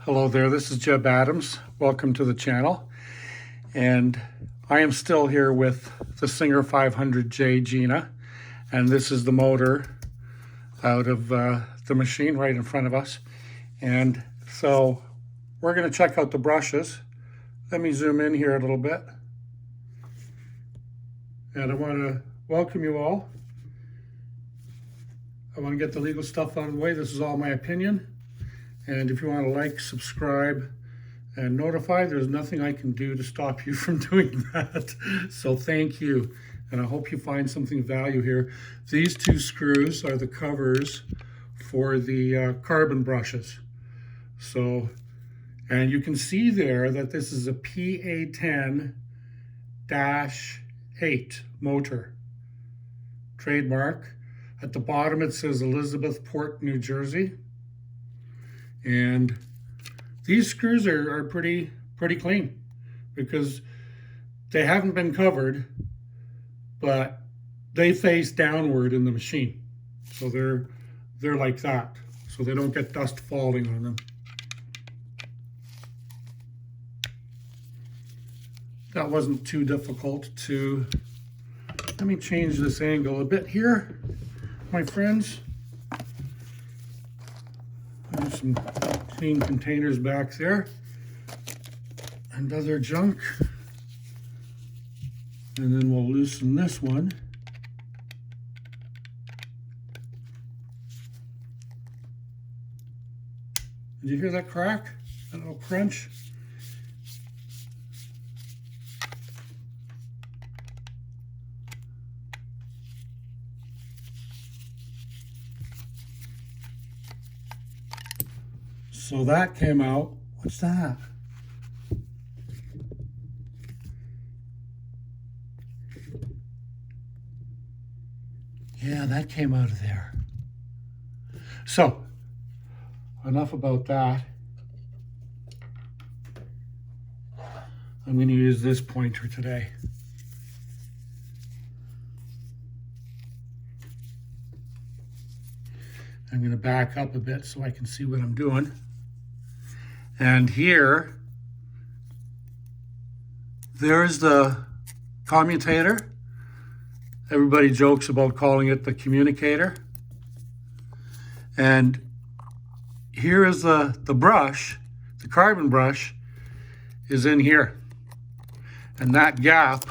Hello there, this is Jebb Adams. Welcome to the channel. And I am still here with the Singer 500J Gina. And this is the motor out of the machine right in front of us. And so we're going to check out the brushes. Let me zoom in here a little bit. And I want to welcome you all. I want to get the legal stuff out of the way. This is all my opinion. And if you want to like, subscribe, and notify, there's nothing I can do to stop you from doing that. So thank you. And I hope you find something of value here. These two screws are the covers for the carbon brushes. So, and you can see there that this is a PA10-8 Motor. Trademark. At the bottom it says Elizabethport, New Jersey. And these screws are pretty clean because they haven't been covered, but they face downward in the machine. So they're like that. So they don't get dust falling on them. That wasn't too difficult to, let me change this angle a bit here, my friends. There's some clean containers back there and other junk. And then we'll loosen this one. Did you hear that crack? That little crunch? So that came out. What's that? Yeah, that came out of there. So, enough about that. I'm going to use this pointer today. I'm going to back up a bit so I can see what I'm doing. And here, there's the commutator. Everybody jokes about calling it the communicator. And here is the brush, the carbon brush is in here. And that gap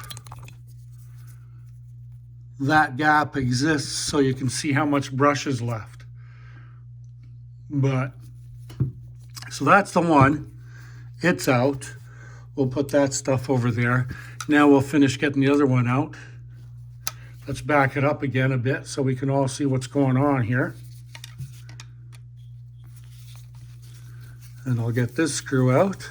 exists so you can see how much brush is left. But so that's the one. It's out. We'll put that stuff over there. Now we'll finish getting the other one out. Let's back it up again a bit so we can all see what's going on here. And I'll get this screw out.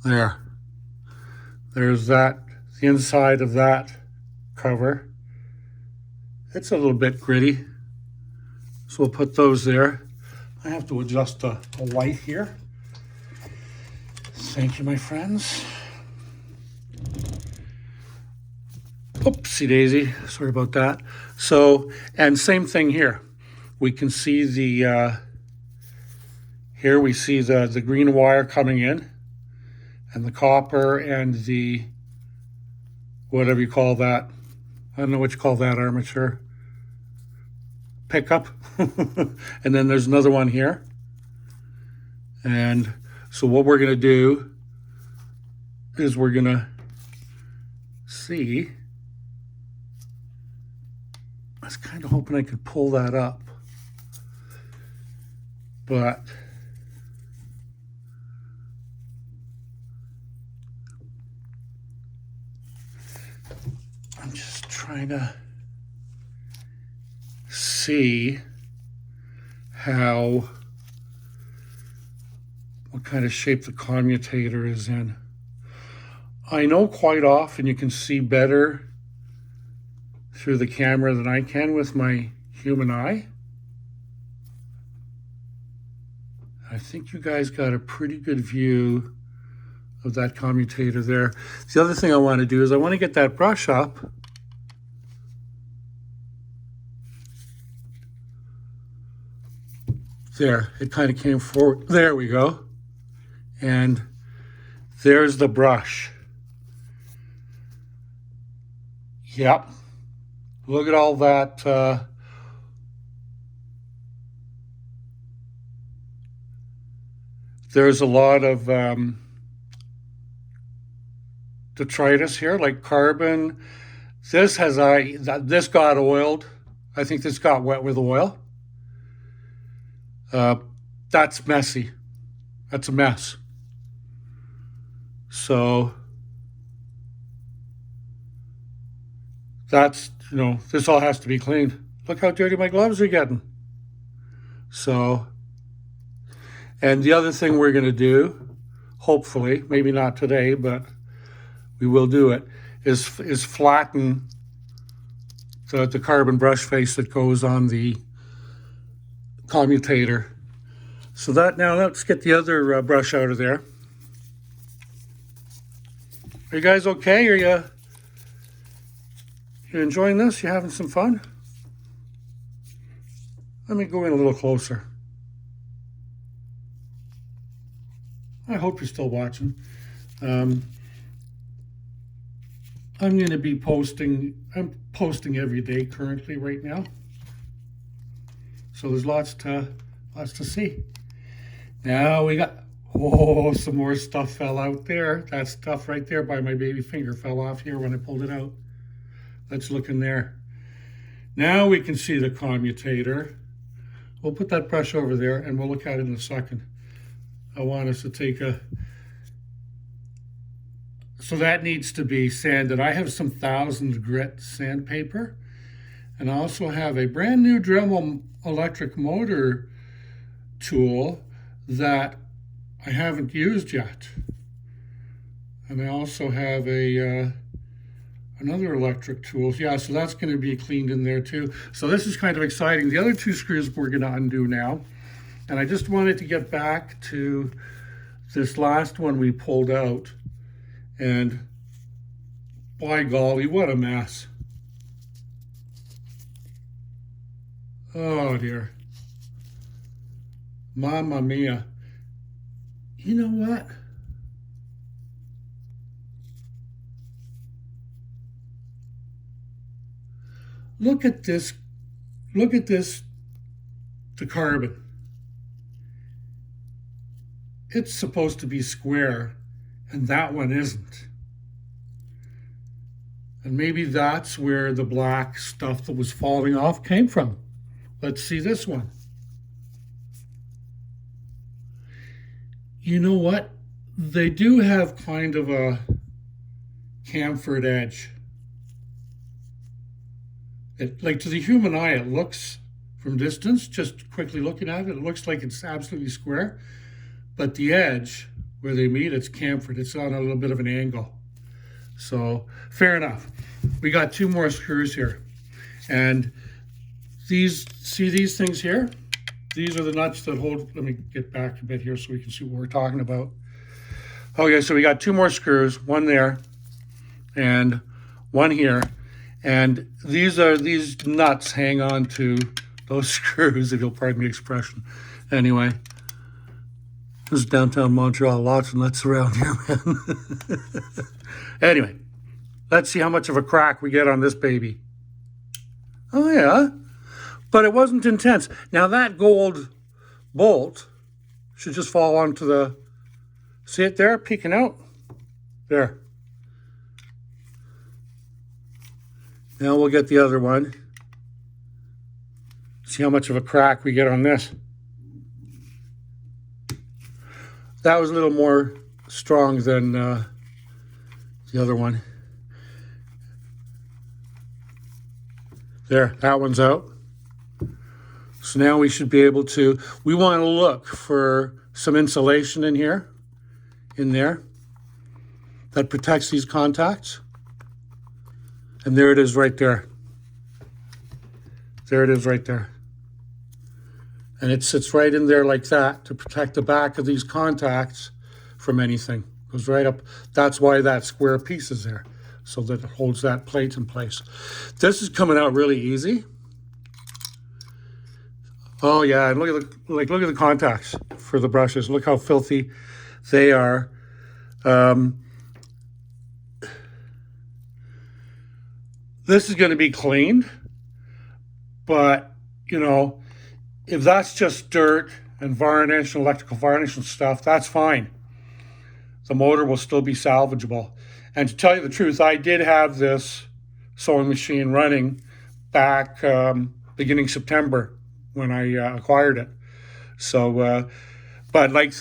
There. There's that, the inside of that cover. It's a little bit gritty, so we'll put those there. I have to adjust the light here. Thank you, my friends. Oopsie daisy, sorry about that. So, and same thing here. We can see the, here we see the green wire coming in, and the copper and the, whatever you call that. I don't know what you call that, armature. Pickup. And then there's another one here. And so what we're going to do is we're going to see. I was kind of hoping I could pull that up. But I'm just trying to see what kind of shape the commutator is in. I know quite often you can see better through the camera than I can with my human eye. I think you guys got a pretty good view of that commutator there. The other thing I want to do is I want to get that brush up. There, it kind of came forward. There we go. And there's the brush. Yep. Look at all that. There's a lot of detritus here, like carbon. This got oiled. I think this got wet with oil. That's messy. That's a mess. So that's, this all has to be cleaned. Look how dirty my gloves are getting. So, and the other thing we're going to do, hopefully, maybe not today, but we will do it, is flatten the carbon brush face that goes on the commutator. So now let's get the other brush out of there. Are you guys okay? Are you enjoying this? You having some fun? Let me go in a little closer. I hope you're still watching. I'm going to be posting. I'm posting every day currently right now. So there's lots to see. Now we got, some more stuff fell out there. That stuff right there by my baby finger fell off here when I pulled it out. Let's look in there. Now we can see the commutator. We'll put that brush over there and we'll look at it in a second. I want us to take so that needs to be sanded. I have some 1000 grit sandpaper, and I also have a brand new Dremel electric motor tool that I haven't used yet. And I also have another electric tool. Yeah, so that's going to be cleaned in there too. So this is kind of exciting. The other two screws we're going to undo now. And I just wanted to get back to this last one we pulled out. And by golly, what a mess. Oh dear. Mamma mia. You know what? Look at this. Look at this, the carbon. It's supposed to be square, and that one isn't. And maybe that's where the black stuff that was falling off came from. Let's see this one. You know what? They do have kind of a chamfered edge. Like to the human eye, it looks from distance, just quickly looking at it, it looks like it's absolutely square. But the edge, where they meet, it's chamfered. It's on a little bit of an angle. So, fair enough. We got two more screws here. And see these things here? These are the nuts that hold, let me get back a bit here so we can see what we're talking about. Okay, so we got two more screws, one there and one here. And these nuts hang on to those screws, if you'll pardon the expression. Anyway, this is downtown Montreal, lots of nuts around here, man. Anyway, let's see how much of a crack we get on this baby. Oh yeah, but it wasn't intense. Now that gold bolt should just fall onto the, see it there, peeking out? There. Now we'll get the other one. See how much of a crack we get on this. That was a little more strong than the other one. There, that one's out. So now we should be able to, we want to look for some insulation in here, in there, that protects these contacts. And there it is right there. There it is right there. And it sits right in there like that to protect the back of these contacts from anything Goes right up. That's why that square piece is there, so that it holds that plate in place. This is coming out really easy. Oh yeah, and look at the contacts for the brushes. Look how filthy they are. This is going to be cleaned, but you know, if that's just dirt and varnish and electrical varnish and stuff, that's fine. The motor will still be salvageable. And to tell you the truth, I did have this sewing machine running back beginning September when I acquired it. So, but like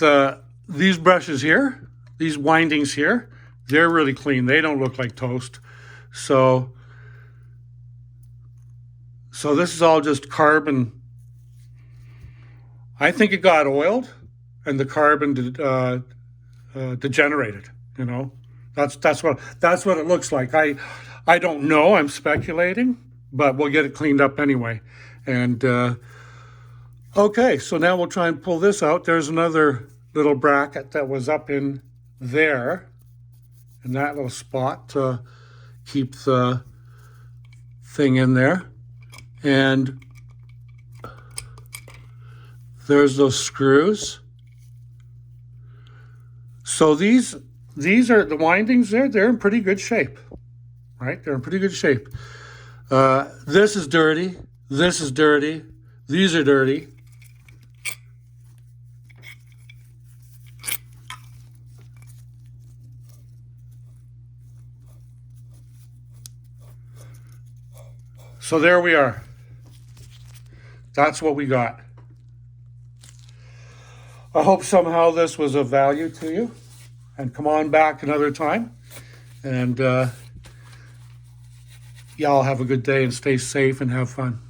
these brushes here, these windings here, they're really clean. They don't look like toast. So this is all just carbon. I think it got oiled and the carbon degenerated, you know. That's what it looks like. I don't know, I'm speculating, but we'll get it cleaned up anyway. And okay, so now we'll try and pull this out. There's another little bracket that was up in there, in that little spot to keep the thing in there. And there's those screws. So these are the windings there. They're in pretty good shape, right? They're in pretty good shape. This is dirty. This is dirty. These are dirty. So there we are. That's what we got. I hope somehow this was of value to you. And come on back another time. And y'all have a good day and stay safe and have fun.